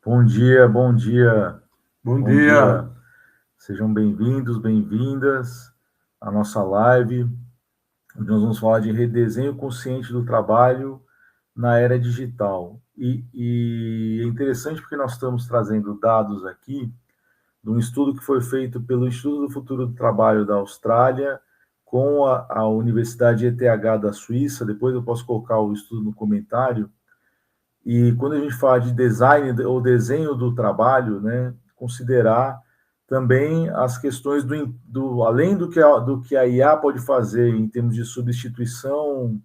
Bom dia, bom dia, Bom bom dia. dia. Sejam bem-vindos, bem-vindas à nossa live, onde nós vamos falar de redesenho consciente do trabalho na era digital. E é interessante porque nós estamos trazendo dados aqui de um estudo que foi feito pelo Instituto do Futuro do Trabalho da Austrália com a Universidade ETH da Suíça. Depois eu posso colocar o estudo no comentário. E quando a gente fala de design ou desenho do trabalho, né, considerar também as questões além do que a IA pode fazer em termos de substituição,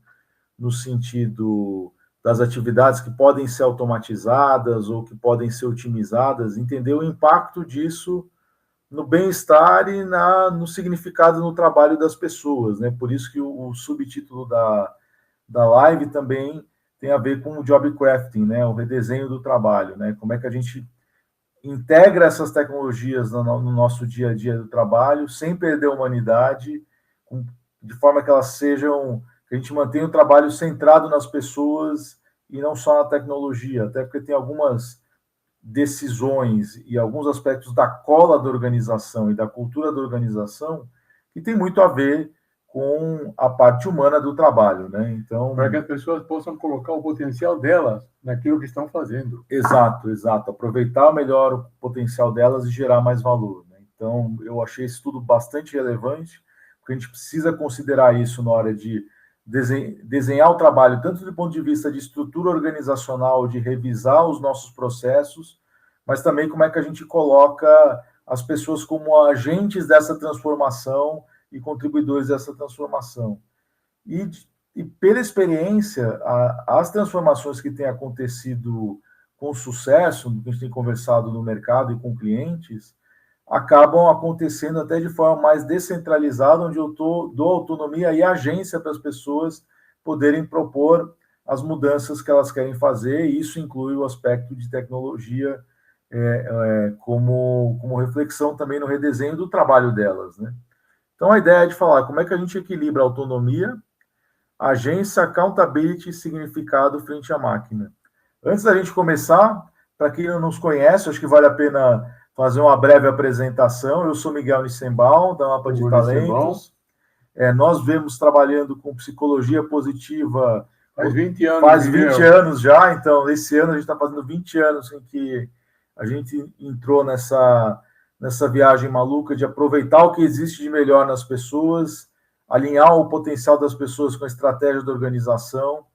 no sentido das atividades que podem ser automatizadas ou que podem ser otimizadas, entender o impacto disso no bem-estar e no significado no trabalho das pessoas, né? Por isso que o subtítulo da live também tem a ver com o job crafting, né? O redesenho do trabalho, né? Como é que a gente integra essas tecnologias no nosso dia a dia do trabalho, sem perder a humanidade, de forma que elas sejam, que a gente mantenha o trabalho centrado nas pessoas e não só na tecnologia, até porque tem algumas decisões e alguns aspectos da cola da organização e da cultura da organização que tem muito a ver com a parte humana do trabalho, né? Para que Então, as pessoas possam colocar o potencial delas naquilo que estão fazendo. exato, exato. Aproveitar melhor o potencial delas e gerar mais valor, né? Então, eu achei esse estudo bastante relevante, porque a gente precisa considerar isso na hora de desenhar o trabalho, tanto do ponto de vista de estrutura organizacional, de revisar os nossos processos, mas também como é que a gente coloca as pessoas como agentes dessa transformação e contribuidores dessa transformação. E, e pela experiência, as transformações que têm acontecido com sucesso, que a gente tem conversado no mercado e com clientes, acabam acontecendo até de forma mais descentralizada, onde eu dou autonomia e agência para as pessoas poderem propor as mudanças que elas querem fazer, e isso inclui o aspecto de tecnologia como reflexão também no redesenho do trabalho delas, né? Então, a ideia é de falar como é que a gente equilibra a autonomia, agência, accountability e significado frente à máquina. Antes da gente começar, para quem não nos conhece, acho que vale a pena fazer uma breve apresentação. Eu sou Miguel Nissenbaum, da Mapa de O Nicebão Talentos. Nós vemos trabalhando com psicologia positiva faz 20 anos, faz 20 Miguel. anos já, então esse ano a gente está fazendo 20 anos em que a gente entrou nessa viagem maluca de aproveitar o que existe de melhor nas pessoas, alinhar o potencial das pessoas com a estratégia da organização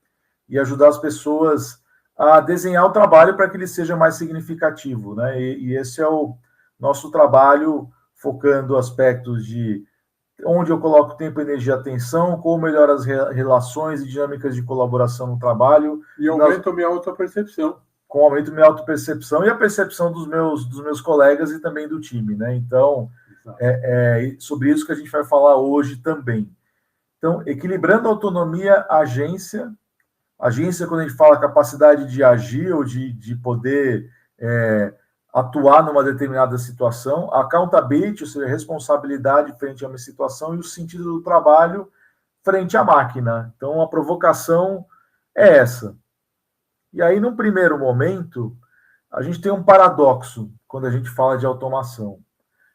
e ajudar as pessoas a desenhar o trabalho para que ele seja mais significativo, né? E esse é o nosso trabalho, focando aspectos de onde eu coloco tempo, energia, atenção, como melhor as relações e dinâmicas de colaboração no trabalho, E e nós, aumenta a minha autopercepção. com aumento minha autopercepção e a percepção dos meus colegas e também do time, né? Então, Exato. sobre isso que a gente vai falar hoje também. Então, equilibrando a autonomia, agência, quando a gente fala capacidade de agir ou de poder atuar numa determinada situação, accountability, ou seja, responsabilidade frente a uma situação, e o sentido do trabalho frente à máquina. Então, a provocação é essa. E aí, num primeiro momento, a gente tem um paradoxo quando a gente fala de automação.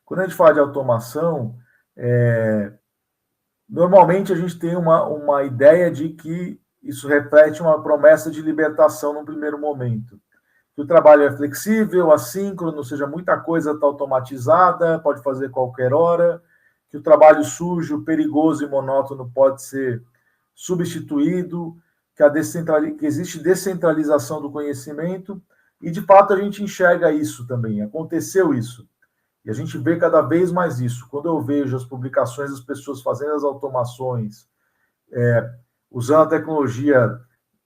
Quando a gente fala de automação, normalmente a gente tem uma ideia de que isso reflete uma promessa de libertação num primeiro momento. Que o trabalho é flexível, assíncrono, ou seja, muita coisa está automatizada, pode fazer qualquer hora, que o trabalho sujo, perigoso e monótono pode ser substituído, que existe descentralização do conhecimento, e de fato a gente enxerga isso também, aconteceu isso. E a gente vê cada vez mais isso. Quando eu vejo as publicações das pessoas fazendo as automações, usando a tecnologia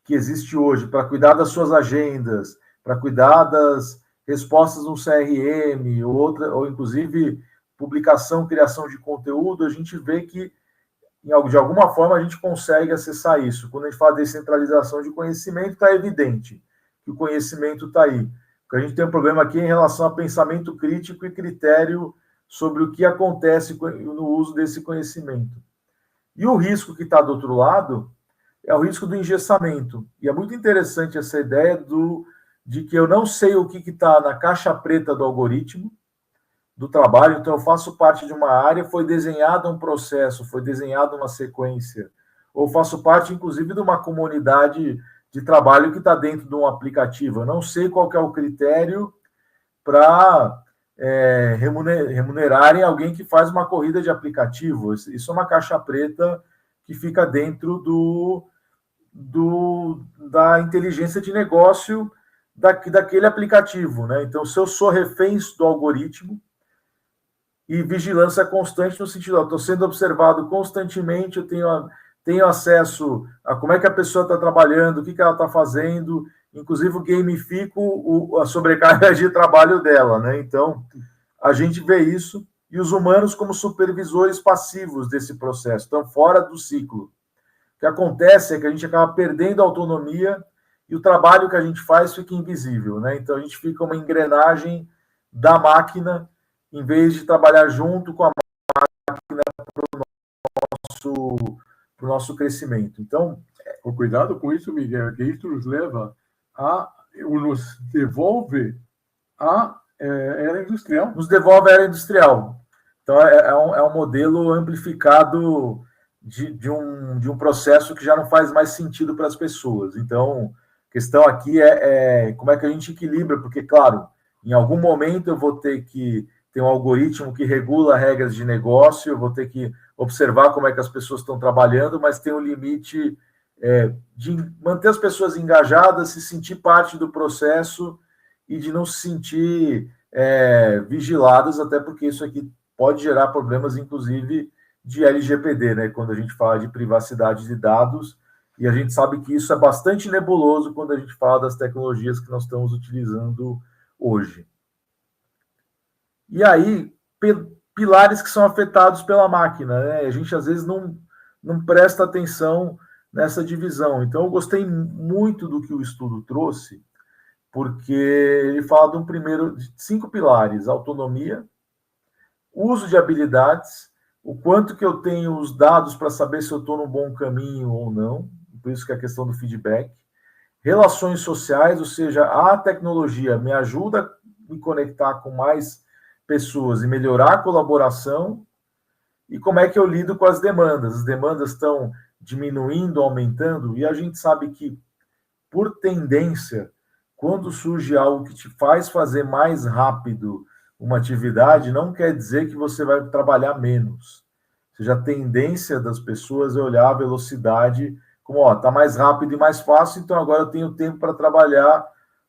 que existe hoje para cuidar das suas agendas, para cuidar das respostas no CRM, ou inclusive publicação, criação de conteúdo, a gente vê que de alguma forma a gente consegue acessar isso. Quando a gente fala de descentralização de conhecimento, está evidente que o conhecimento está aí. Porque a gente tem um problema aqui em relação a pensamento crítico e critério sobre o que acontece no uso desse conhecimento. E o risco que está do outro lado é o risco do engessamento. E é muito interessante essa ideia de que eu não sei o que está na caixa preta do algoritmo do trabalho, então eu faço parte de uma área, foi desenhado um processo, foi desenhada uma sequência, ou faço parte, inclusive, de uma comunidade de trabalho que está dentro de um aplicativo. Eu não sei qual que é o critério para remunerarem alguém que faz uma corrida de aplicativo. Isso é uma caixa preta que fica dentro da inteligência de negócio daquele aplicativo, né? Então, se eu sou refém do algoritmo e vigilância constante no sentido, estou sendo observado constantemente, eu tenho acesso a como é que a pessoa está trabalhando, o que ela está fazendo, inclusive gamifico a sobrecarga de trabalho dela, né? Então, a gente vê isso, e os humanos como supervisores passivos desse processo, estão fora do ciclo. O que acontece é que a gente acaba perdendo a autonomia e o trabalho que a gente faz fica invisível, né? Então, a gente fica uma engrenagem da máquina, em vez de trabalhar junto com a máquina para o nosso crescimento. Então, cuidado com isso, Miguel, que isso nos leva nos devolve a era industrial. Nos devolve a era industrial. Então, é um modelo amplificado de um processo que já não faz mais sentido para as pessoas. Então, a questão aqui é como é que a gente equilibra, porque, claro, em algum momento eu vou ter que ter um algoritmo que regula regras de negócio, eu vou ter que observar como é que as pessoas estão trabalhando, mas tem um limite de manter as pessoas engajadas, se sentir parte do processo e de não se sentir vigiladas, até porque isso aqui pode gerar problemas, inclusive, de LGPD, né? Quando a gente fala de privacidade de dados, e a gente sabe que isso é bastante nebuloso quando a gente fala das tecnologias que nós estamos utilizando hoje. E aí, pilares que são afetados pela máquina, né? A gente, às vezes, não presta atenção nessa divisão. Então, eu gostei muito do que o estudo trouxe, porque ele fala de 5 pilares: autonomia, uso de habilidades, o quanto que eu tenho os dados para saber se eu estou no bom caminho ou não, por isso que é a questão do feedback, relações sociais, ou seja, a tecnologia me ajuda a me conectar com mais pessoas e melhorar a colaboração, e como é que eu lido com as demandas estão diminuindo, aumentando, e a gente sabe que, por tendência, quando surge algo que te faz fazer mais rápido uma atividade, não quer dizer que você vai trabalhar menos. Ou seja, a tendência das pessoas é olhar a velocidade como, está mais rápido e mais fácil, então agora eu tenho tempo para trabalhar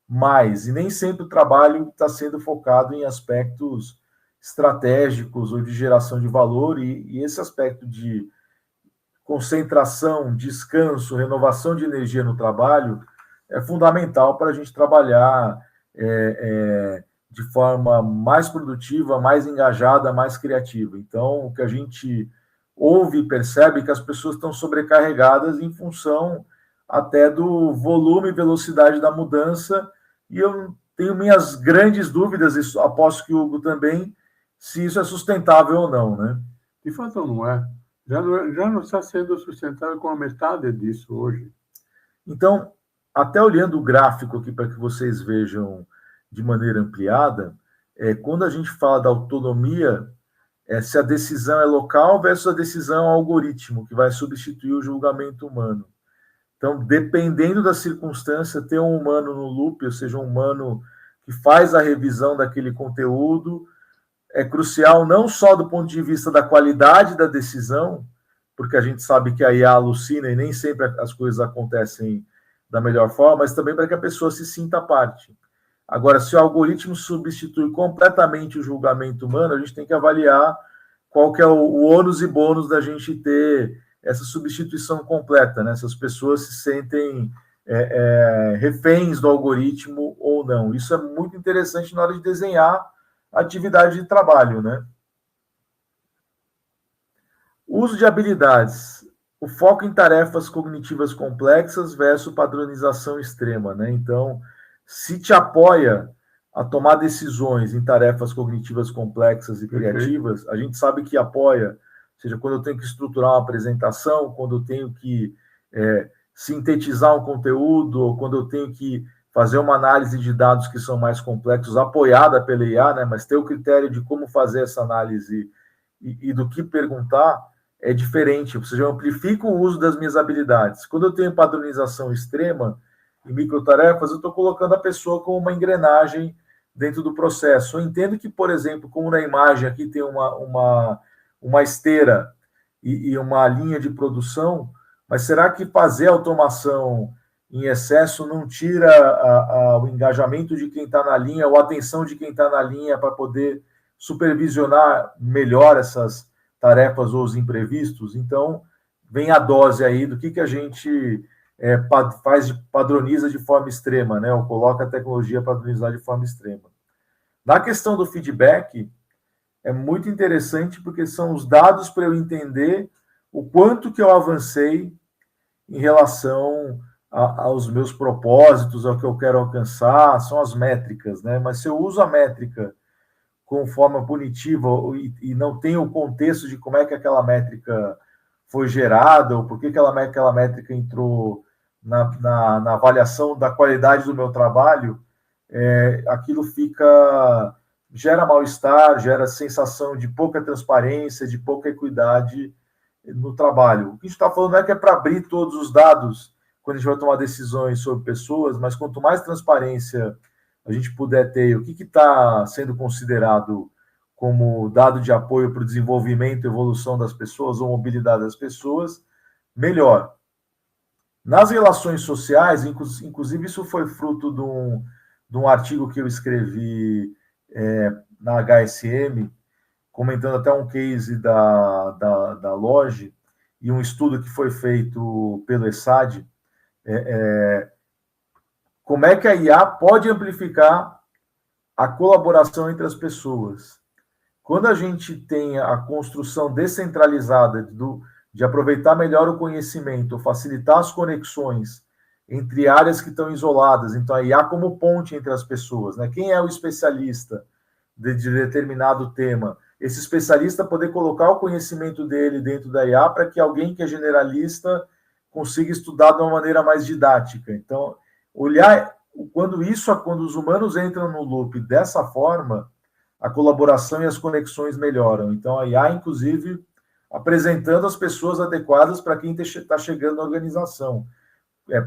mais. E nem sempre o trabalho está sendo focado em aspectos estratégicos ou de geração de valor, e esse aspecto de concentração, descanso, renovação de energia no trabalho é fundamental para a gente trabalhar de forma mais produtiva, mais engajada, mais criativa. Então, o que a gente ouve e percebe é que as pessoas estão sobrecarregadas em função até do volume e velocidade da mudança, e eu tenho minhas grandes dúvidas, e aposto que o Hugo também, se isso é sustentável ou não, né? De fato, não é. Já não está sendo sustentável com a metade disso hoje. Então, até olhando o gráfico aqui para que vocês vejam de maneira ampliada, quando a gente fala da autonomia, se a decisão é local versus a decisão algoritmo, que vai substituir o julgamento humano. Então, dependendo da circunstância, ter um humano no loop, ou seja, um humano que faz a revisão daquele conteúdo, é crucial não só do ponto de vista da qualidade da decisão, porque a gente sabe que a IA alucina e nem sempre as coisas acontecem da melhor forma, mas também para que a pessoa se sinta parte. Agora, se o algoritmo substitui completamente o julgamento humano, a gente tem que avaliar qual que é o ônus e bônus da gente ter essa substituição completa, né? Se as pessoas se sentem reféns do algoritmo ou não. Isso é muito interessante na hora de desenhar a atividade de trabalho, né? Uso de habilidades. O foco em tarefas cognitivas complexas versus padronização extrema, né? Então, se te apoia a tomar decisões em tarefas cognitivas complexas e criativas, a gente sabe que apoia, ou seja, quando eu tenho que estruturar uma apresentação, quando eu tenho que sintetizar um conteúdo, ou quando eu tenho que fazer uma análise de dados que são mais complexos, apoiada pela IA, né, mas ter o critério de como fazer essa análise e do que perguntar é diferente, ou seja, eu amplifico o uso das minhas habilidades. Quando eu tenho padronização extrema e microtarefas, eu estou colocando a pessoa como uma engrenagem dentro do processo. Eu entendo que, por exemplo, como na imagem aqui tem uma esteira e uma linha de produção, mas será que fazer automação em excesso não tira o engajamento de quem está na linha, ou a atenção de quem está na linha para poder supervisionar melhor essas tarefas ou os imprevistos? Então, vem a dose aí do que a gente padroniza de forma extrema, né? Ou coloca a tecnologia padronizar de forma extrema. Na questão do feedback, é muito interessante porque são os dados para eu entender o quanto que eu avancei em relação aos meus propósitos, ao que eu quero alcançar, são as métricas, né? Mas se eu uso a métrica com forma punitiva e não tenho o contexto de como é que aquela foi gerada, ou por que aquela métrica entrou na avaliação da qualidade do meu trabalho, aquilo gera mal-estar, gera sensação de pouca transparência, de pouca equidade no trabalho. O que a gente está falando não é que é para abrir todos os dados quando a gente vai tomar decisões sobre pessoas, mas quanto mais transparência a gente puder ter, o que está sendo considerado como dado de apoio para o desenvolvimento e evolução das pessoas ou mobilidade das pessoas, melhor. Nas relações sociais, inclusive isso foi fruto de um artigo que eu escrevi na HSM, comentando até um case da Logi e um estudo que foi feito pelo ESAD, como é que a IA pode amplificar a colaboração entre as pessoas. Quando a gente tem a construção descentralizada de aproveitar melhor o conhecimento, facilitar as conexões entre áreas que estão isoladas, então a IA como ponte entre as pessoas, né? Quem é o especialista de determinado tema? Esse especialista poder colocar o conhecimento dele dentro da IA para que alguém que é generalista consiga estudar de uma maneira mais didática. Então, olhar quando os humanos entram no loop dessa forma, a colaboração e as conexões melhoram. Então, a IA, inclusive, apresentando as pessoas adequadas para quem está chegando na organização.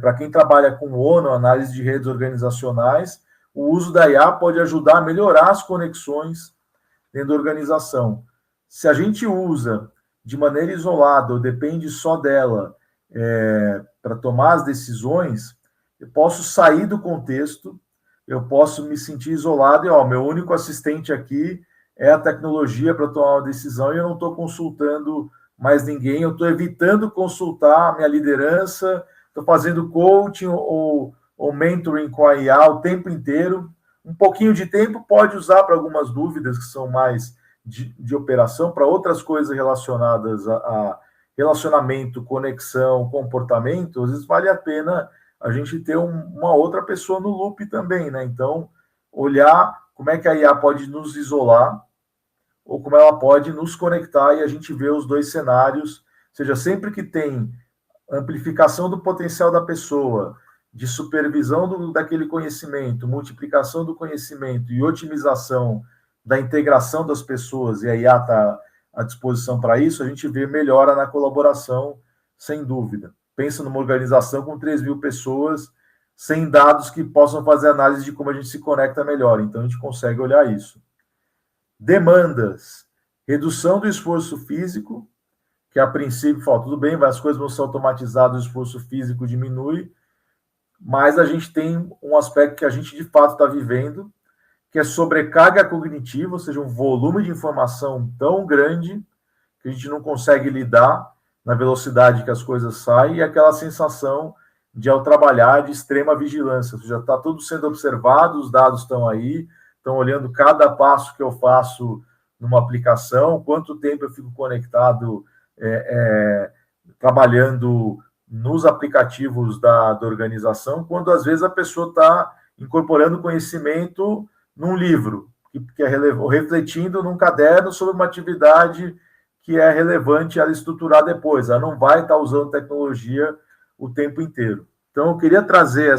Para quem trabalha com ONU, análise de redes organizacionais, o uso da IA pode ajudar a melhorar as conexões dentro da organização. Se a gente usa de maneira isolada ou depende só dela para tomar as decisões, eu posso sair do contexto, eu posso me sentir isolado e, meu único assistente aqui é a tecnologia para tomar uma decisão e eu não estou consultando mais ninguém, eu estou evitando consultar a minha liderança, estou fazendo coaching ou mentoring com a IA o tempo inteiro. Um pouquinho de tempo pode usar para algumas dúvidas que são mais de operação, para outras coisas relacionadas a relacionamento, conexão, comportamento, às vezes vale a pena a gente ter uma outra pessoa no loop também, né? Então, olhar como é que a IA pode nos isolar ou como ela pode nos conectar e a gente vê os dois cenários, ou seja, sempre que tem amplificação do potencial da pessoa, de supervisão daquele conhecimento, multiplicação do conhecimento e otimização da integração das pessoas, e a IA está à disposição para isso, a gente vê melhora na colaboração, sem dúvida. Pensa numa organização com 3.000 pessoas, sem dados que possam fazer análise de como a gente se conecta melhor. Então, a gente consegue olhar isso. Demandas. Redução do esforço físico, que a princípio fala, tudo bem, as coisas vão ser automatizadas, o esforço físico diminui, mas a gente tem um aspecto que a gente, de fato, está vivendo, que é sobrecarga cognitiva, ou seja, um volume de informação tão grande que a gente não consegue lidar na velocidade que as coisas saem, e aquela sensação de, ao trabalhar, de extrema vigilância. Ou seja, está tudo sendo observado, os dados estão aí, estão olhando cada passo que eu faço numa aplicação, quanto tempo eu fico conectado, trabalhando nos aplicativos da organização, quando às vezes a pessoa está incorporando conhecimento num livro, que é refletindo num caderno sobre uma atividade que é relevante ela estruturar depois. Ela não vai estar usando tecnologia o tempo inteiro. Então, eu queria trazer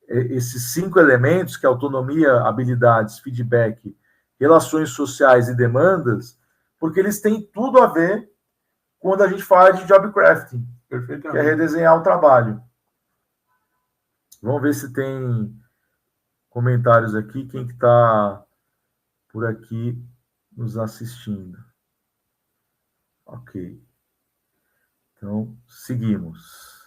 esses 5 elementos, que é autonomia, habilidades, feedback, relações sociais e demandas, porque eles têm tudo a ver quando a gente fala de job crafting, que é redesenhar o trabalho. Vamos ver se tem comentários aqui, quem que está por aqui nos assistindo. Ok. Então, seguimos.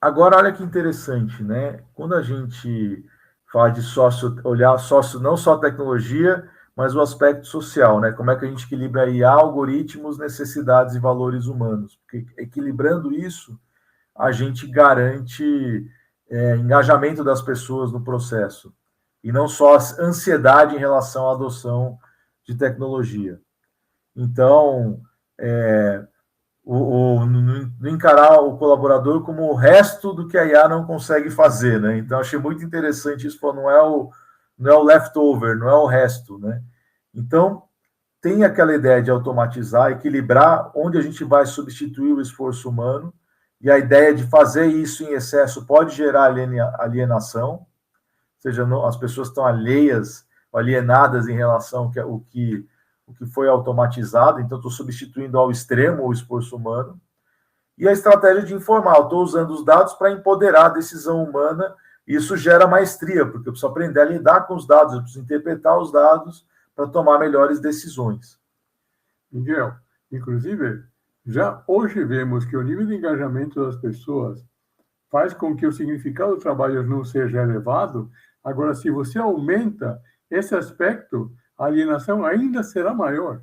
Agora, olha que interessante, né? Quando a gente fala de sócio, olhar sócio não só tecnologia, mas o aspecto social, né? Como é que a gente equilibra aí algoritmos, necessidades e valores humanos? Porque equilibrando isso, a gente garante engajamento das pessoas no processo e não só ansiedade em relação à adoção de tecnologia. Então, não encarar o colaborador como o resto do que a IA não consegue fazer, né? Então, achei muito interessante isso, não é o leftover, não é o resto, né? Então, tem aquela ideia de automatizar, equilibrar onde a gente vai substituir o esforço humano, e a ideia de fazer isso em excesso pode gerar alienação, ou seja, as pessoas estão alienadas em relação ao que foi automatizado, então estou substituindo ao extremo o esforço humano. E a estratégia de informar, estou usando os dados para empoderar a decisão humana, e isso gera maestria, porque eu preciso aprender a lidar com os dados, eu preciso interpretar os dados para tomar melhores decisões. Miguel, inclusive, já hoje vemos que o nível de engajamento das pessoas faz com que o significado do trabalho não seja elevado. Agora, se você aumenta esse aspecto, a alienação ainda será maior.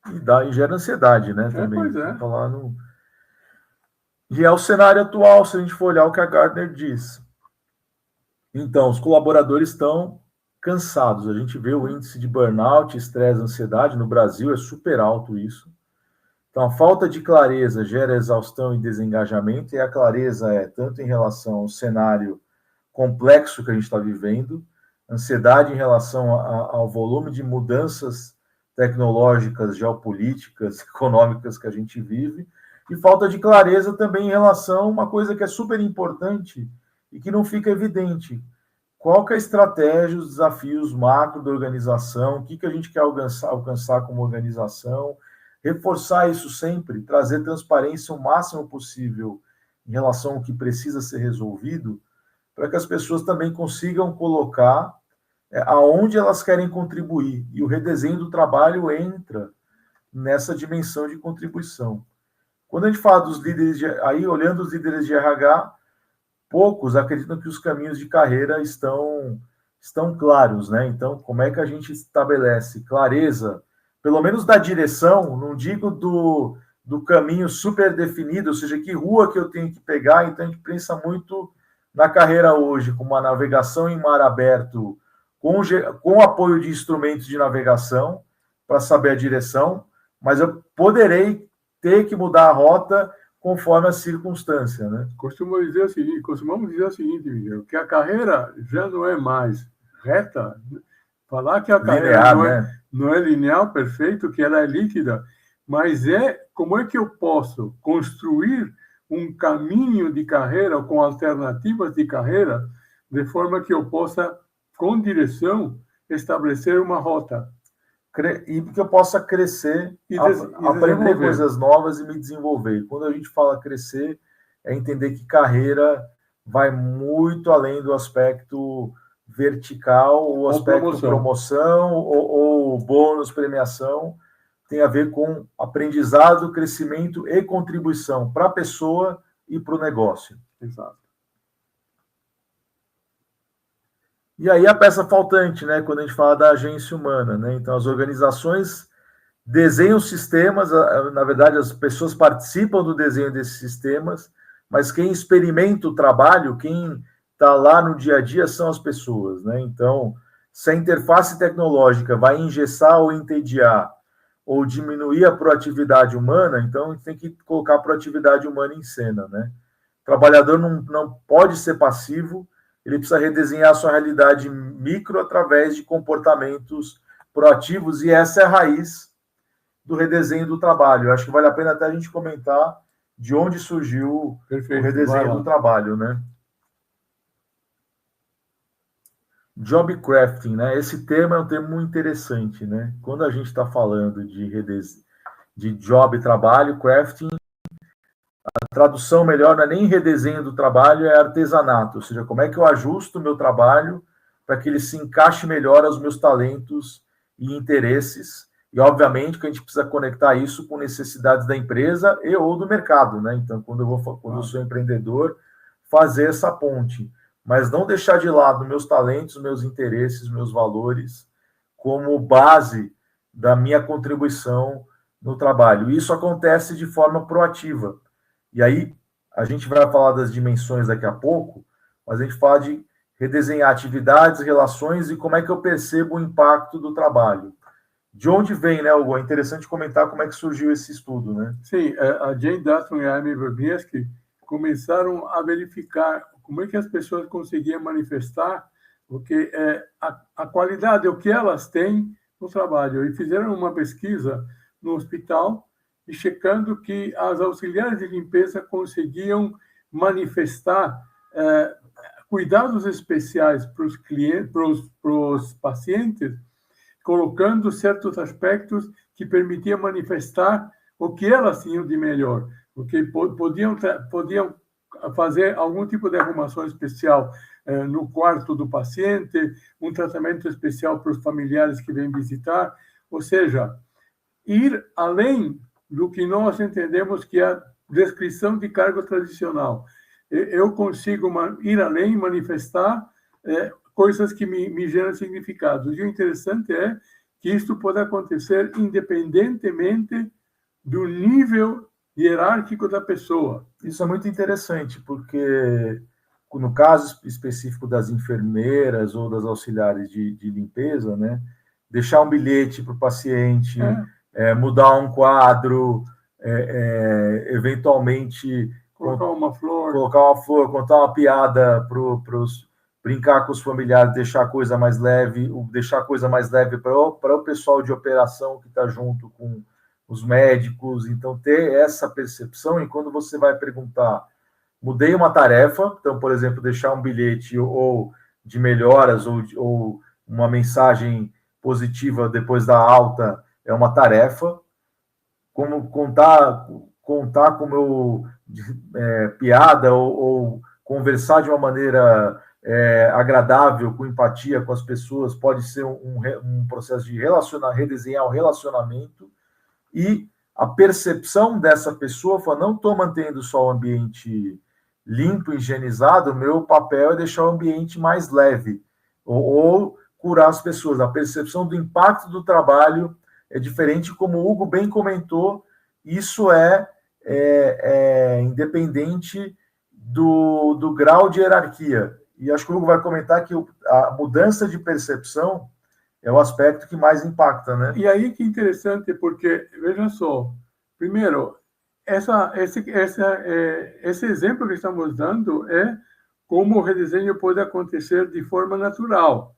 E gera ansiedade, né? Também. Pois é. E é o cenário atual, se a gente for olhar o que a Gartner diz. Então, os colaboradores estão cansados. A gente vê o índice de burnout, estresse, ansiedade. No Brasil é super alto isso. Então, a falta de clareza gera exaustão e desengajamento, e a clareza é tanto em relação ao cenário complexo que a gente está vivendo, ansiedade em relação ao volume de mudanças tecnológicas, geopolíticas, econômicas que a gente vive, e falta de clareza também em relação a uma coisa que é super importante e que não fica evidente. Qual que é a estratégia, os desafios macro da organização, o que a gente quer alcançar como organização, reforçar isso sempre, trazer transparência o máximo possível em relação ao que precisa ser resolvido, para que as pessoas também consigam colocar aonde elas querem contribuir. E o redesenho do trabalho entra nessa dimensão de contribuição. Quando a gente fala dos líderes, olhando os líderes de RH, poucos acreditam que os caminhos de carreira estão claros, né? Então, como é que a gente estabelece clareza, pelo menos da direção, não digo do caminho super definido, ou seja, que rua que eu tenho que pegar. Então, a gente pensa muito na carreira hoje, com uma navegação em mar aberto, com apoio de instrumentos de navegação, para saber a direção, mas eu poderei ter que mudar a rota conforme a circunstância, né? Costumamos dizer o seguinte, Miguel, que a carreira já não é mais reta. Falar que a carreira não é linear, perfeito, que ela é líquida, mas como é que eu posso construir um caminho de carreira com alternativas de carreira, de forma que eu possa, com direção, estabelecer uma rota. E que eu possa crescer, aprender coisas novas e me desenvolver. Quando a gente fala crescer, é entender que carreira vai muito além do aspecto vertical, o aspecto promoção ou bônus, premiação. Tem a ver com aprendizado, crescimento e contribuição para a pessoa e para o negócio. Exato. E aí a peça faltante, né, quando a gente fala da agência humana, né? Então, as organizações desenham sistemas, na verdade, as pessoas participam do desenho desses sistemas, mas quem experimenta o trabalho, quem está lá no dia a dia, são as pessoas, né? Então, se a interface tecnológica vai engessar ou entediar, ou diminuir a proatividade humana, então a gente tem que colocar a proatividade humana em cena, né? O trabalhador não pode ser passivo, ele precisa redesenhar a sua realidade micro através de comportamentos proativos, e essa é a raiz do redesenho do trabalho. Eu acho que vale a pena até a gente comentar de onde surgiu Perfeito, o redesenho do trabalho, né? Job crafting, né? Esse tema é um tema muito interessante, né? Quando a gente está falando de job, trabalho, crafting, a tradução melhor não é nem redesenho do trabalho, é artesanato, ou seja, como é que eu ajusto o meu trabalho para que ele se encaixe melhor aos meus talentos e interesses, e obviamente que a gente precisa conectar isso com necessidades da empresa e ou do mercado, né? Então, quando eu sou empreendedor, fazer essa ponte, mas não deixar de lado meus talentos, meus interesses, meus valores como base da minha contribuição no trabalho. Isso acontece de forma proativa. E aí, a gente vai falar das dimensões daqui a pouco, mas a gente fala de redesenhar atividades, relações e como é que eu percebo o impacto do trabalho. De onde vem, né, Hugo? É interessante comentar como é que surgiu esse estudo, né? Sim, a Jane Dutton e a Amy Wierzbicki começaram a verificar como é que as pessoas conseguiam manifestar a qualidade, o que elas têm no trabalho. E fizeram uma pesquisa no hospital e checando que as auxiliares de limpeza conseguiam manifestar cuidados especiais para os clientes, para os pacientes, colocando certos aspectos que permitiam manifestar o que elas tinham de melhor, porque podiam fazer algum tipo de arrumação especial no quarto do paciente, um tratamento especial para os familiares que vêm visitar, ou seja, ir além do que nós entendemos que é a descrição de cargo tradicional. Eu consigo ir além e manifestar coisas que me geram significado. E o interessante é que isto pode acontecer independentemente do nível hierárquico da pessoa. Isso é muito interessante, porque no caso específico das enfermeiras ou das auxiliares de limpeza, né, deixar um bilhete para o paciente, mudar um quadro, eventualmente colocar uma flor, contar uma piada brincar com os familiares, deixar a coisa mais leve para o pessoal de operação que está junto com os médicos. Então, ter essa percepção, e quando você vai perguntar, mudei uma tarefa, então, por exemplo, deixar um bilhete ou de melhoras ou uma mensagem positiva depois da alta é uma tarefa, como contar como piada ou conversar de uma maneira agradável, com empatia com as pessoas, pode ser um processo de redesenhar o relacionamento. E a percepção dessa pessoa foi: não estou mantendo só o ambiente limpo, higienizado, o meu papel é deixar o ambiente mais leve, ou curar as pessoas. A percepção do impacto do trabalho é diferente, como o Hugo bem comentou, isso é independente do grau de hierarquia. E acho que o Hugo vai comentar que a mudança de percepção é o aspecto que mais impacta, né? E aí que interessante, porque, veja só, primeiro, esse exemplo que estamos dando é como o redesenho pode acontecer de forma natural.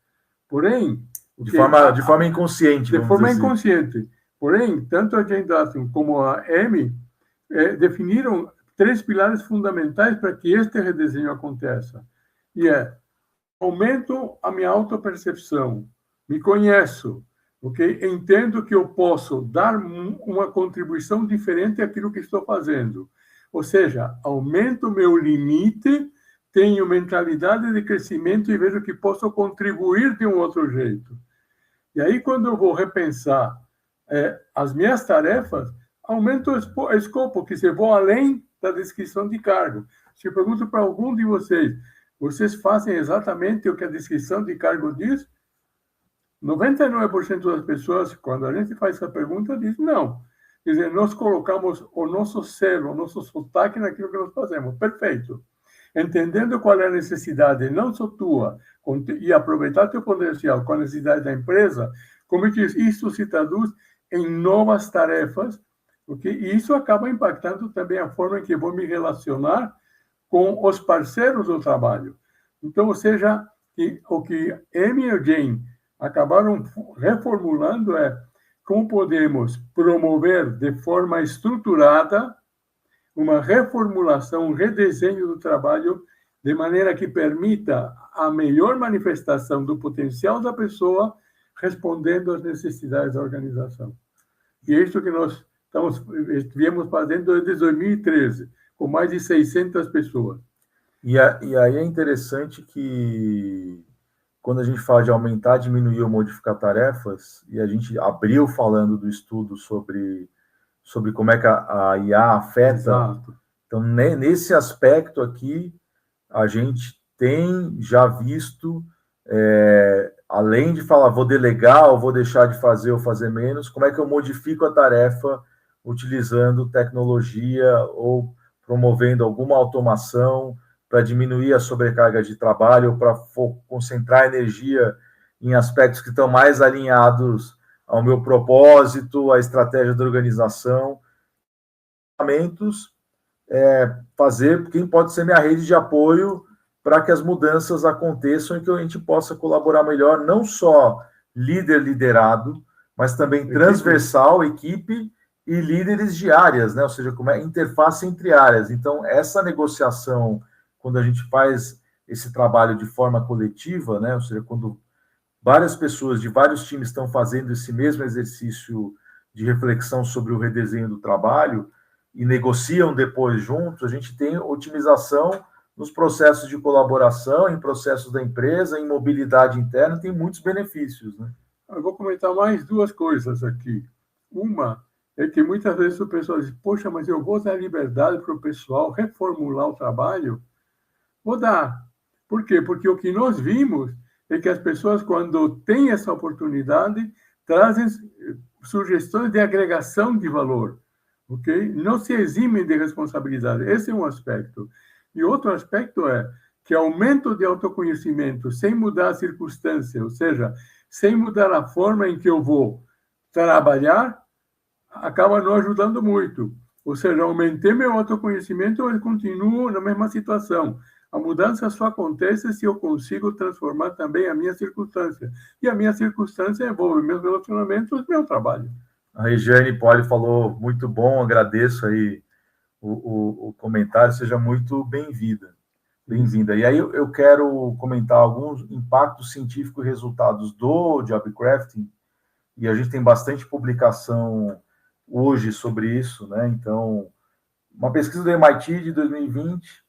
Porém... De forma inconsciente. De forma inconsciente. Porém, tanto a Jane Dutton como a Amy definiram 3 pilares fundamentais para que este redesenho aconteça. E aumento a minha autopercepção, me conheço, ok? Entendo que eu posso dar uma contribuição diferente àquilo que estou fazendo. Ou seja, aumento o meu limite, tenho mentalidade de crescimento e vejo que posso contribuir de um outro jeito. E aí, quando eu vou repensar as minhas tarefas, aumento o escopo, que se vou além da descrição de cargo. Se eu pergunto para algum de vocês fazem exatamente o que a descrição de cargo diz? 99% das pessoas, quando a gente faz essa pergunta, diz não. Quer dizer, nós colocamos o nosso selo, o nosso sotaque naquilo que nós fazemos. Perfeito. Entendendo qual é a necessidade, não só tua, e aproveitar teu potencial com a necessidade da empresa, como é que isso se traduz em novas tarefas, okay? E isso acaba impactando também a forma em que eu vou me relacionar com os parceiros do trabalho. Então, ou seja, o que Amy e Jane acabaram reformulando como podemos promover de forma estruturada uma reformulação, um redesenho do trabalho, de maneira que permita a melhor manifestação do potencial da pessoa, respondendo às necessidades da organização. E é isso que nós viemos fazendo desde 2013, com mais de 600 pessoas. E aí é interessante que, quando a gente fala de aumentar, diminuir ou modificar tarefas, e a gente abriu falando do estudo sobre como é que a IA afeta. Exato. Então, nesse aspecto aqui, a gente tem já visto, além de falar, vou delegar, ou vou deixar de fazer ou fazer menos, como é que eu modifico a tarefa utilizando tecnologia ou promovendo alguma automação para diminuir a sobrecarga de trabalho, ou para concentrar energia em aspectos que estão mais alinhados ao meu propósito, à estratégia da organização. Fazer quem pode ser minha rede de apoio para que as mudanças aconteçam e que a gente possa colaborar melhor, não só liderado, mas também transversal, equipe e líderes de áreas, né? Ou seja, como é interface entre áreas. Então, essa negociação, quando a gente faz esse trabalho de forma coletiva, né? Ou seja, quando várias pessoas de vários times estão fazendo esse mesmo exercício de reflexão sobre o redesenho do trabalho e negociam depois juntos, a gente tem otimização nos processos de colaboração, em processos da empresa, em mobilidade interna, tem muitos benefícios, né? Eu vou comentar mais duas coisas aqui. Uma é que muitas vezes o pessoal diz, poxa, mas eu vou dar liberdade para o pessoal reformular o trabalho? Vou dar. Por quê? Porque o que nós vimos é que as pessoas, quando têm essa oportunidade, trazem sugestões de agregação de valor, ok? Não se eximem de responsabilidade. Esse é um aspecto. E outro aspecto é que aumento de autoconhecimento sem mudar a circunstância, ou seja, sem mudar a forma em que eu vou trabalhar, acaba não ajudando muito. Ou seja, aumentei meu autoconhecimento, eu continuo na mesma situação. A mudança só acontece se eu consigo transformar também a minha circunstância. E a minha circunstância envolve meus relacionamentos e meu trabalho. A Regiane Poli falou muito bom, agradeço aí o comentário, seja muito bem-vinda. E aí eu quero comentar alguns impactos científicos e resultados do Jobcrafting, e a gente tem bastante publicação hoje sobre isso, né? Então, uma pesquisa do MIT de 2020,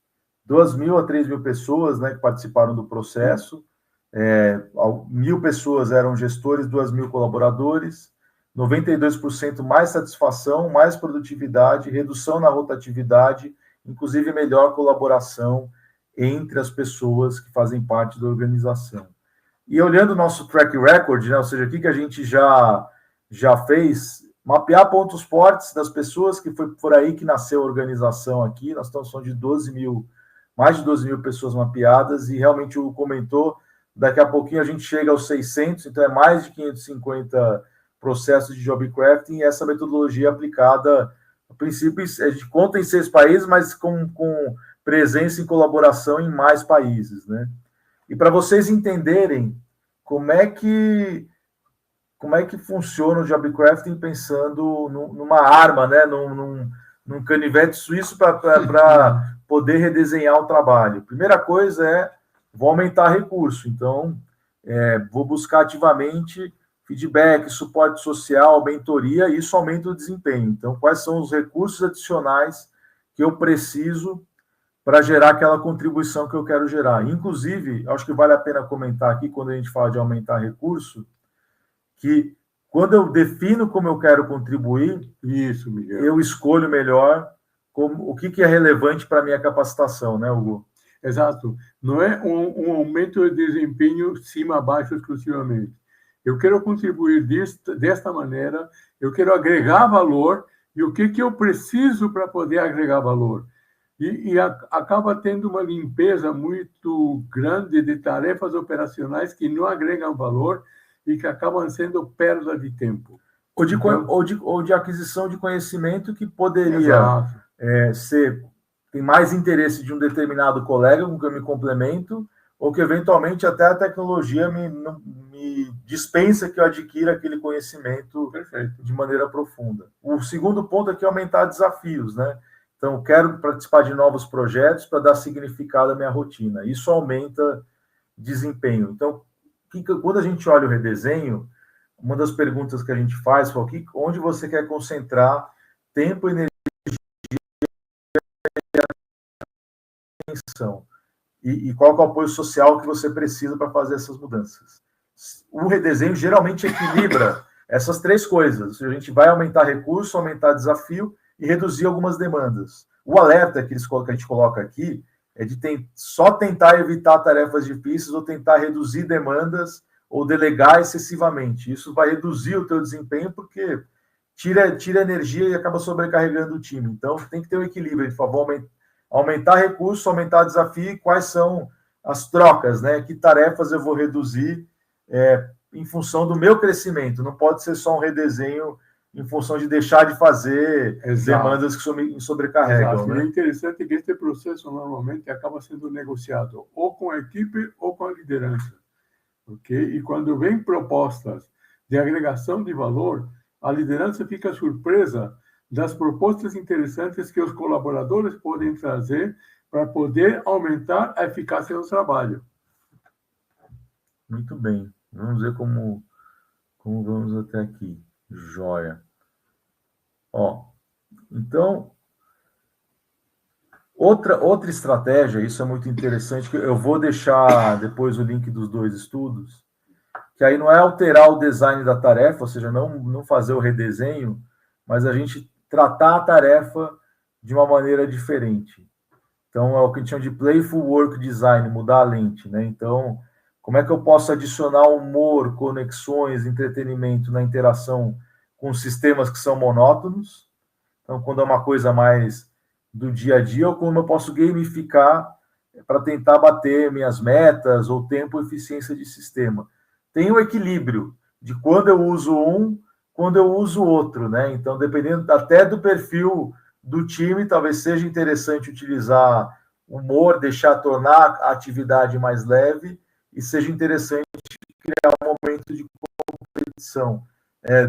2.000 a 3.000 pessoas, né, que participaram do processo, 1.000 pessoas eram gestores, 2.000 colaboradores, 92% mais satisfação, mais produtividade, redução na rotatividade, inclusive melhor colaboração entre as pessoas que fazem parte da organização. E olhando o nosso track record, né, ou seja, o que a gente já fez, mapear pontos fortes das pessoas, que foi por aí que nasceu a organização aqui, nós estamos falando de mais de 12.000 pessoas mapeadas, e realmente o comentou, daqui a pouquinho a gente chega aos 600, então é mais de 550 processos de Jobcrafting, e essa metodologia aplicada, a princípio, a gente conta em 6 países, mas com presença e colaboração em mais países, né? E para vocês entenderem como é que funciona o Jobcrafting, pensando numa arma, né? num canivete suíço para poder redesenhar o trabalho. Primeira coisa vou aumentar recurso, então vou buscar ativamente feedback, suporte social, mentoria, e isso aumenta o desempenho. Então, quais são os recursos adicionais que eu preciso para gerar aquela contribuição que eu quero gerar? Inclusive, acho que vale a pena comentar aqui, quando a gente fala de aumentar recurso, que quando eu defino como eu quero contribuir, isso, Miguel, eu escolho melhor o que é relevante para a minha capacitação, né, Hugo? Exato. Não é um aumento de desempenho cima-baixo exclusivamente. Eu quero contribuir desta maneira, eu quero agregar valor, e o que eu preciso para poder agregar valor? E acaba tendo uma limpeza muito grande de tarefas operacionais que não agregam valor e que acabam sendo perda de tempo. Ou de aquisição de conhecimento que poderia ser... Tem mais interesse de um determinado colega com que eu me complemento, ou que eventualmente até a tecnologia me dispensa que eu adquira aquele conhecimento de maneira profunda. O segundo ponto aqui é aumentar desafios, né? Então, eu quero participar de novos projetos para dar significado à minha rotina. Isso aumenta desempenho. Então, quando a gente olha o redesenho, uma das perguntas que a gente faz é onde você quer concentrar tempo, energia e atenção. E qual é o apoio social que você precisa para fazer essas mudanças. O redesenho geralmente equilibra essas três coisas. A gente vai aumentar recurso, aumentar desafio e reduzir algumas demandas. O alerta que a gente coloca aqui é de só tentar evitar tarefas difíceis ou tentar reduzir demandas ou delegar excessivamente. Isso vai reduzir o teu desempenho porque tira energia e acaba sobrecarregando o time. Então, tem que ter um equilíbrio, por favor, aumentar recurso, aumentar desafio e quais são as trocas, né? Que tarefas eu vou reduzir em função do meu crescimento. Não pode ser só um redesenho em função de deixar de fazer demandas que me sobrecarregam. Né? É interessante que este processo normalmente acaba sendo negociado ou com a equipe ou com a liderança. Okay? E quando vem propostas de agregação de valor, a liderança fica surpresa das propostas interessantes que os colaboradores podem trazer para poder aumentar a eficácia do trabalho. Muito bem. Vamos ver como vamos até aqui. Joia. Então, outra estratégia, isso é muito interessante, que eu vou deixar depois o link dos 2 estudos, que aí não é alterar o design da tarefa, ou seja, não fazer o redesenho, mas a gente tratar a tarefa de uma maneira diferente. Então, é o que a gente chama de playful work design, mudar a lente, né? Então, como é que eu posso adicionar humor, conexões, entretenimento na interação com sistemas que são monótonos? Então, quando é uma coisa mais do dia a dia, ou como eu posso gamificar para tentar bater minhas metas ou tempo e eficiência de sistema. Tem um equilíbrio de quando eu uso quando eu uso outro, né? Então, dependendo até do perfil do time, talvez seja interessante utilizar humor, tornar a atividade mais leve, e seja interessante criar um momento de competição.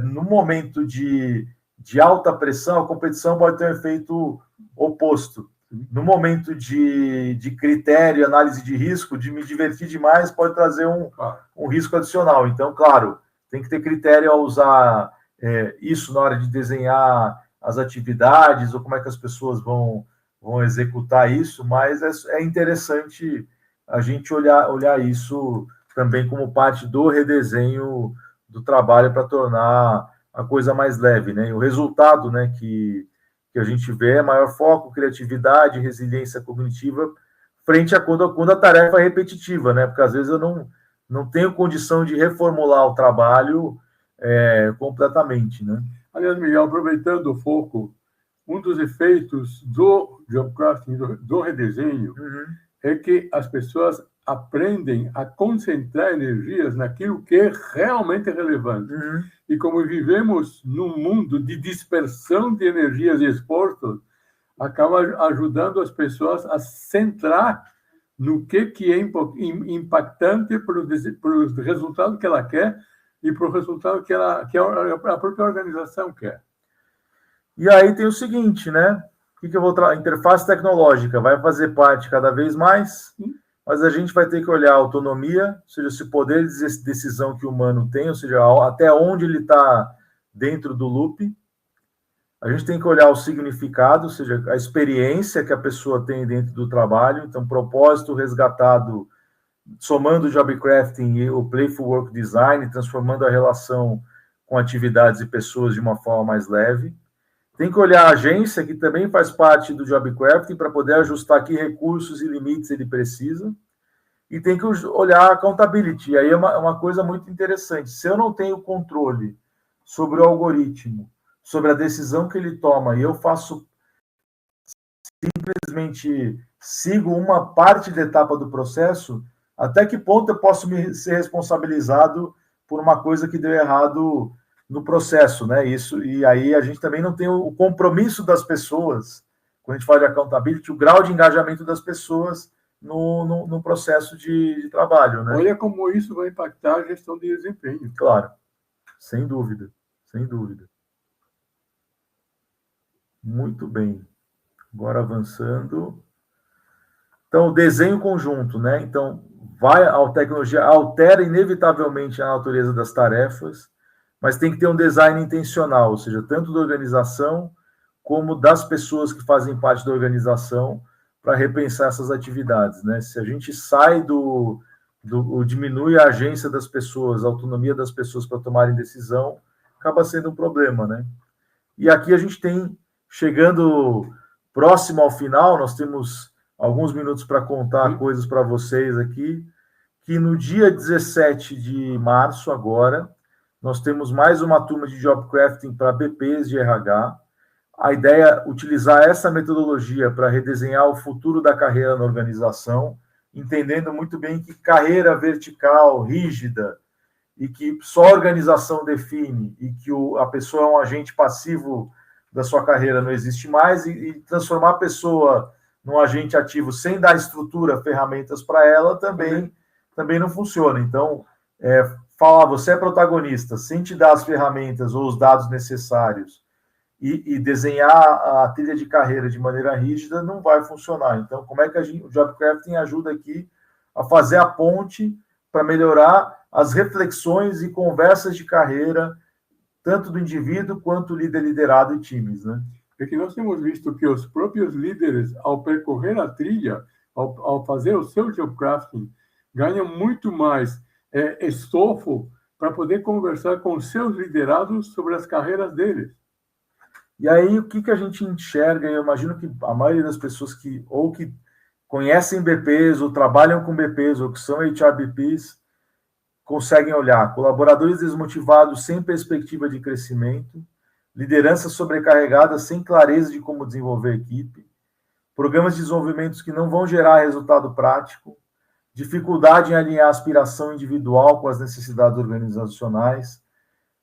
No momento de alta pressão, a competição pode ter um efeito oposto. No momento de critério, análise de risco, de me divertir demais, pode trazer um risco adicional. Então, claro, tem que ter critério ao usar isso na hora de desenhar as atividades, ou como é que as pessoas vão executar isso, mas é interessante a gente olhar isso também como parte do redesenho do trabalho para tornar a coisa mais leve, né? E o resultado, né, que a gente vê é maior foco, criatividade, resiliência cognitiva frente a quando a tarefa é repetitiva, né? Porque às vezes eu não tenho condição de reformular o trabalho completamente, né? Aliás, Miguel, aproveitando o foco, um dos efeitos do job crafting, do redesenho, é que as pessoas aprendem a concentrar energias naquilo que é realmente relevante. E como vivemos num mundo de dispersão de energias e esforços, acaba ajudando as pessoas a centrar no que é impactante para os resultados que ela quer e para o resultado que a própria organização quer. E aí tem o seguinte, né? O que eu vou tratar? Interface tecnológica vai fazer parte cada vez mais, mas a gente vai ter que olhar a autonomia, ou seja, esse poder de decisão que o humano tem, ou seja, até onde ele está dentro do loop. A gente tem que olhar o significado, ou seja, a experiência que a pessoa tem dentro do trabalho, então propósito resgatado, somando o job crafting e o playful work design, transformando a relação com atividades e pessoas de uma forma mais leve. Tem que olhar a agência, que também faz parte do job crafting, para poder ajustar que recursos e limites ele precisa. E tem que olhar a accountability. Aí é uma coisa muito interessante. Se eu não tenho controle sobre o algoritmo, sobre a decisão que ele toma, e eu simplesmente sigo uma parte da etapa do processo, até que ponto eu posso ser responsabilizado por uma coisa que deu errado no processo, né? E aí a gente também não tem o compromisso das pessoas, quando a gente fala de accountability, o grau de engajamento das pessoas no processo de trabalho, né? Olha como isso vai impactar a gestão de desempenho. Claro, sem dúvida, sem dúvida. Muito bem. Agora avançando. Então, desenho conjunto, né? Então, a tecnologia altera inevitavelmente a natureza das tarefas, mas tem que ter um design intencional, ou seja, tanto da organização como das pessoas que fazem parte da organização para repensar essas atividades, né? Se a gente sai diminui a agência das pessoas, a autonomia das pessoas para tomarem decisão, acaba sendo um problema, né? E aqui a gente tem, chegando próximo ao final, nós temos alguns minutos para contar coisas para vocês aqui, que no dia 17 de março, agora, nós temos mais uma turma de Job Crafting para BPs de RH. A ideia é utilizar essa metodologia para redesenhar o futuro da carreira na organização, entendendo muito bem que carreira vertical, rígida, e que só a organização define, e que a pessoa é um agente passivo da sua carreira, não existe mais, e transformar a pessoa num agente ativo sem dar estrutura, ferramentas para ela, também não funciona. Então, falar, você é protagonista, sem te dar as ferramentas ou os dados necessários, e desenhar a trilha de carreira de maneira rígida, não vai funcionar. Então, como é que o Job Crafting ajuda aqui a fazer a ponte para melhorar as reflexões e conversas de carreira, tanto do indivíduo quanto líder, liderado e times, né? É que nós temos visto que os próprios líderes, ao percorrer a trilha, ao fazer o seu job crafting, ganham muito mais estofo para poder conversar com os seus liderados sobre as carreiras deles. E aí, o que a gente enxerga? Eu imagino que a maioria das pessoas que conhecem BPs, ou trabalham com BPs, ou que são HRBPs, conseguem olhar colaboradores desmotivados sem perspectiva de crescimento, liderança sobrecarregada sem clareza de como desenvolver a equipe, programas de desenvolvimento que não vão gerar resultado prático, dificuldade em alinhar a aspiração individual com as necessidades organizacionais.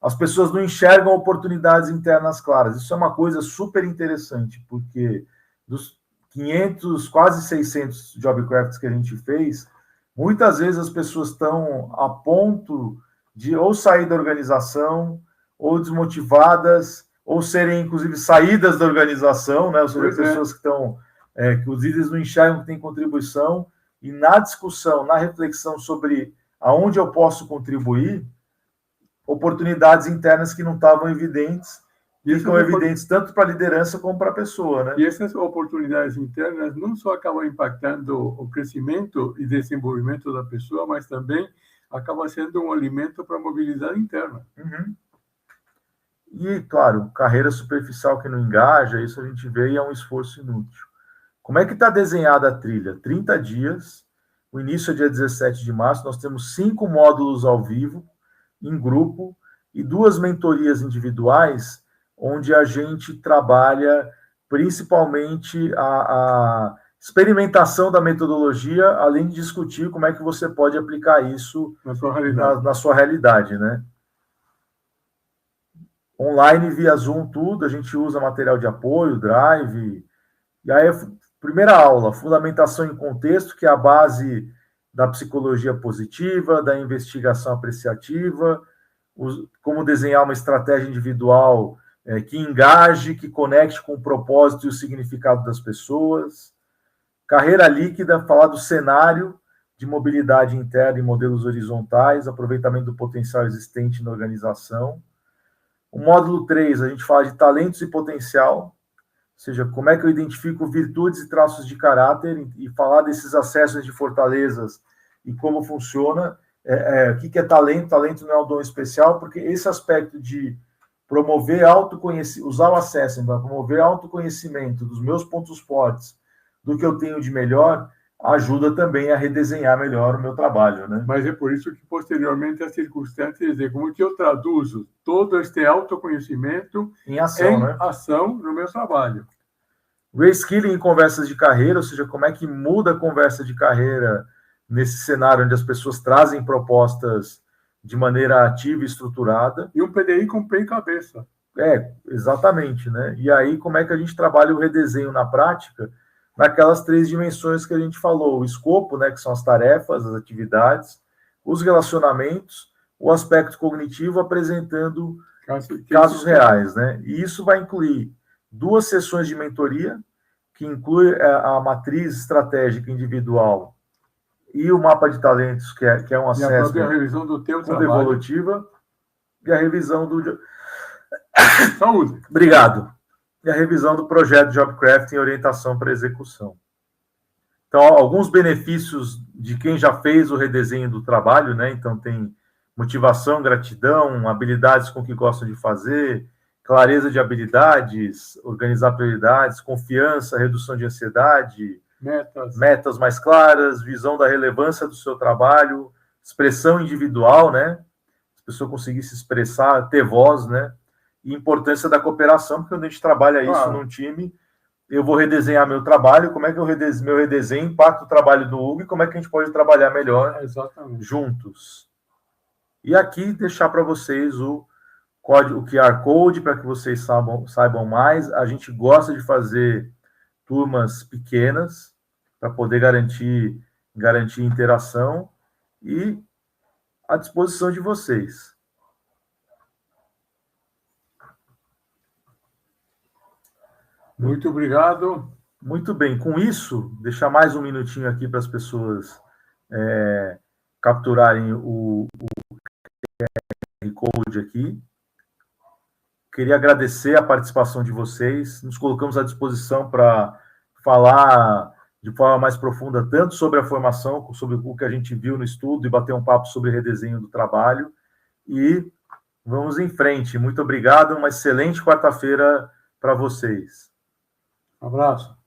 As pessoas não enxergam oportunidades internas claras. Isso é uma coisa super interessante, porque dos 500, quase 600 job crafts que a gente fez, muitas vezes as pessoas estão a ponto de ou sair da organização, ou desmotivadas, ou serem, inclusive, saídas da organização, né? Ou seja, pessoas que estão, que os líderes não enxergam que têm contribuição, e na discussão, na reflexão sobre aonde eu posso contribuir, oportunidades internas que não estavam evidentes, e ficam evidentes tanto para a liderança como para a pessoa, né? E essas oportunidades internas não só acabam impactando o crescimento e desenvolvimento da pessoa, mas também acaba sendo um alimento para a mobilidade interna. Uhum. E, claro, carreira superficial que não engaja, isso a gente vê e é um esforço inútil. Como é que está desenhada a trilha? 30 dias, o início é dia 17 de março, nós temos 5 módulos ao vivo, em grupo, e 2 mentorias individuais, onde a gente trabalha principalmente a experimentação da metodologia, além de discutir como é que você pode aplicar isso na sua realidade, né? Online, via Zoom, tudo, a gente usa material de apoio, Drive, e aí, primeira aula, fundamentação em contexto, que é a base da psicologia positiva, da investigação apreciativa, como desenhar uma estratégia individual que engaje, que conecte com o propósito e o significado das pessoas. Carreira líquida, falar do cenário de mobilidade interna em modelos horizontais, aproveitamento do potencial existente na organização. O módulo 3, a gente fala de talentos e potencial, ou seja, como é que eu identifico virtudes e traços de caráter, e falar desses acessos de fortalezas e como funciona. O que é talento? Talento não é um dom especial, porque esse aspecto de promover autoconhecimento, usar o acesso para promover autoconhecimento dos meus pontos fortes, do que eu tenho de melhor, ajuda também a redesenhar melhor o meu trabalho, né? Mas é por isso que, posteriormente, as circunstâncias de como que eu traduzo todo este autoconhecimento em ação, né? Ação no meu trabalho. Reskilling em conversas de carreira, ou seja, como é que muda a conversa de carreira nesse cenário onde as pessoas trazem propostas de maneira ativa e estruturada. E um PDI com pé e cabeça. Exatamente, né? E aí, como é que a gente trabalha o redesenho na prática, naquelas 3 dimensões que a gente falou: o escopo, né, que são as tarefas, as atividades, os relacionamentos, o aspecto cognitivo, apresentando casos reais, né? E isso vai incluir 2 sessões de mentoria, que inclui a matriz estratégica individual e o mapa de talentos, que é um acesso a revisão do teu trabalho, evolutiva, e a revisão do... Saúde. Obrigado. E a revisão do projeto Jobcraft em orientação para execução. Então, alguns benefícios de quem já fez o redesenho do trabalho, né? Então, tem motivação, gratidão, habilidades com o que gostam de fazer, clareza de habilidades, organizar prioridades, confiança, redução de ansiedade, metas mais claras, visão da relevância do seu trabalho, expressão individual, né? A pessoa conseguir se expressar, ter voz, né? E importância da cooperação, porque quando a gente trabalha isso num time, eu vou redesenhar meu trabalho, como é que meu redesenho impacta o trabalho do Hugo e como é que a gente pode trabalhar melhor juntos. E aqui deixar para vocês o código, o QR Code, para que vocês saibam mais. A gente gosta de fazer turmas pequenas para poder garantir interação e à disposição de vocês. Muito obrigado. Muito bem. Com isso, deixar mais um minutinho aqui para as pessoas capturarem o QR Code aqui. Queria agradecer a participação de vocês. Nos colocamos à disposição para falar de forma mais profunda tanto sobre a formação, sobre o que a gente viu no estudo e bater um papo sobre redesenho do trabalho. E vamos em frente. Muito obrigado. Uma excelente quarta-feira para vocês. Um abraço.